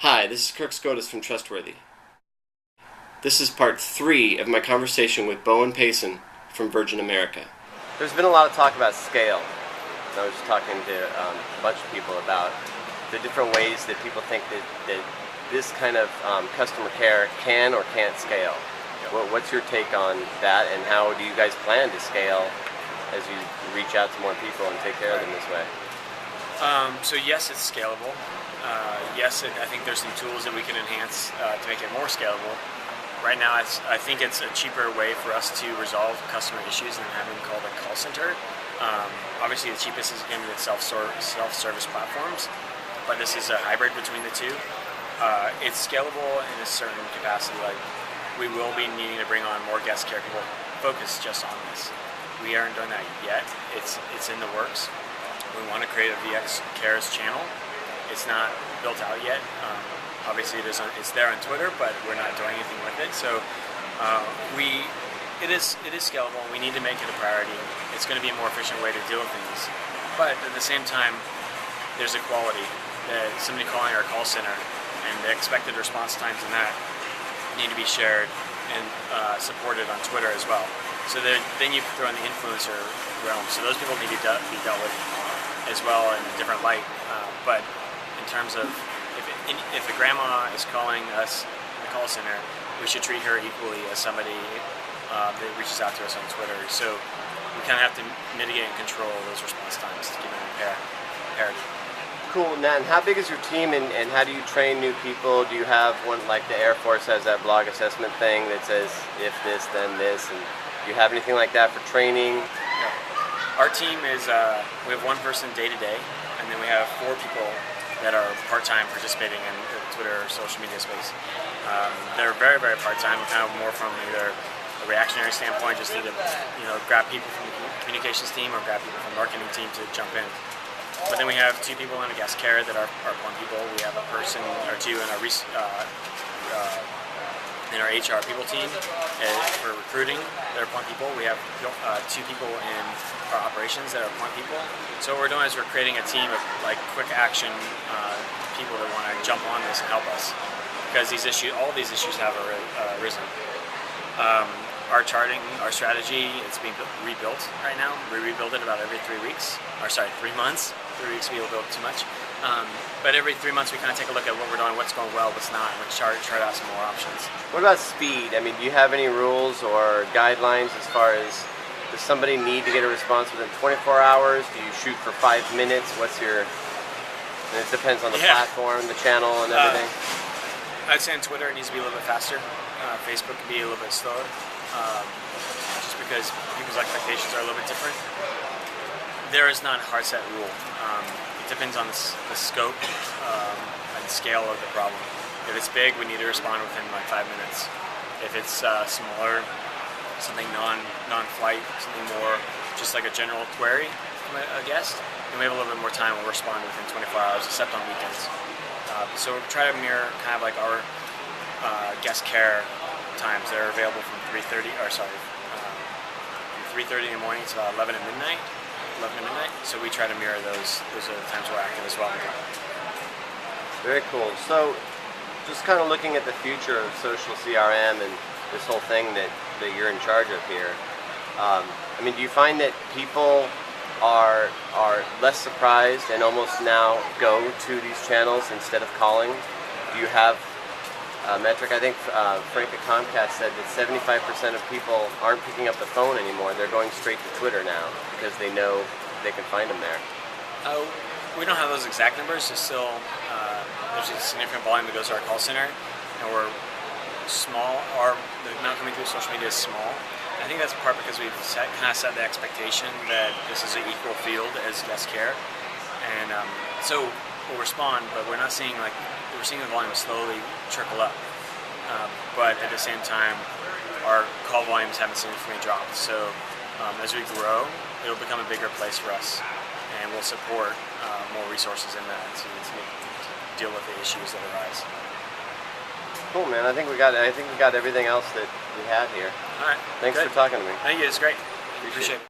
Hi, this is Kirk Scotus from Trustworthy. This is part 3 of my conversation with Bowen Payson from Virgin America. There's been a lot of talk about scale. I was talking to a bunch of people about the different ways that people think that this kind of customer care can or can't scale. What's your take on that, and how do you guys plan to scale as you reach out to more people and take care of them this way? So yes, it's scalable. Yes, I think there's some tools that we can enhance to make it more scalable. Right now, I think it's a cheaper way for us to resolve customer issues than having called a call center. Obviously, the cheapest is going to be the self-service platforms, but this is a hybrid between the two. It's scalable in a certain capacity. Like, we will be needing to bring on more guest care people focused just on this. We aren't doing that yet. It's in the works. We want to create a VX Cares channel. It's not built out yet. Obviously, it's there on Twitter, but we're not doing anything with it. So it is scalable, and we need to make it a priority. It's going to be a more efficient way to deal with things. But at the same time, there's equality. That somebody calling our call center and the expected response times in that need to be shared and supported on Twitter as well. So then you throw in the influencer realm. So those people need to be dealt with as well in a different light. But in terms of if a grandma is calling us in the call center, we should treat her equally as somebody that reaches out to us on Twitter. So we kind of have to mitigate and control those response times to keep them paired. Cool. Now, and how big is your team, and how do you train new people? Do you have one, like the Air Force has that blog assessment thing that says if this, then this, and do you have anything like that for training? Yeah. Our team is, we have one person day to day, and then we have 4 people that are part-time participating in the Twitter or social media space. They're very, very part-time, kind of more from either a reactionary standpoint, just need to grab people from the communications team or grab people from the marketing team to jump in. But then we have 2 people in a guest care that are plum people. We have a person or 2 in our HR people team for recruiting that are plum people. We have 2 people in our operations that are plum people. So what we're doing is we're creating a team of like quick action people that want to jump on this and help us, because all these issues have arisen. Our charting, our strategy, it's being rebuilt right now. We rebuild it about every 3 weeks. 3 months. 3 weeks would be a little bit too much. But every 3 months we kind of take a look at what we're doing, what's going well, what's not, and we try out some more options. What about speed? I mean, do you have any rules or guidelines as far as, does somebody need to get a response within 24 hours? Do you shoot for 5 minutes? And it depends on the platform, the channel, and everything. I'd say on Twitter it needs to be a little bit faster. Facebook can be a little bit slower. Just because people's expectations are a little bit different. There is not a hard set rule. It depends on the scope and scale of the problem. If it's big, we need to respond within like 5 minutes. If it's smaller, something non-flight, something more just like a general query from a guest, then we have a little bit more time. We'll respond within 24 hours, except on weekends. So we try to mirror kind of like our guest care times that are available from 3:30 in the morning to about 11 to midnight. So we try to mirror those. Those are the times we're active as well. Very cool. So just kind of looking at the future of social CRM and this whole thing that you're in charge of here, I mean, do you find that people are less surprised and almost now go to these channels instead of calling? Do you have metric? I think Frank at Comcast said that 75% of people aren't picking up the phone anymore. They're going straight to Twitter now because they know they can find them there. We don't have those exact numbers. There's still there's a significant volume that goes to our call center, and we're small. The amount coming through social media is small. I think that's part because we've kind of set the expectation that this is an equal field as guest care, and so we'll respond, but we're not seeing we're seeing the volume slowly trickle up. But at the same time, our call volumes haven't significantly dropped. So as we grow, it'll become a bigger place for us, and we'll support more resources in that to deal with the issues that arise. Cool, man. I think we got everything else that we had here. All right. Thanks for talking to me. Thank you. It's great. Appreciate it.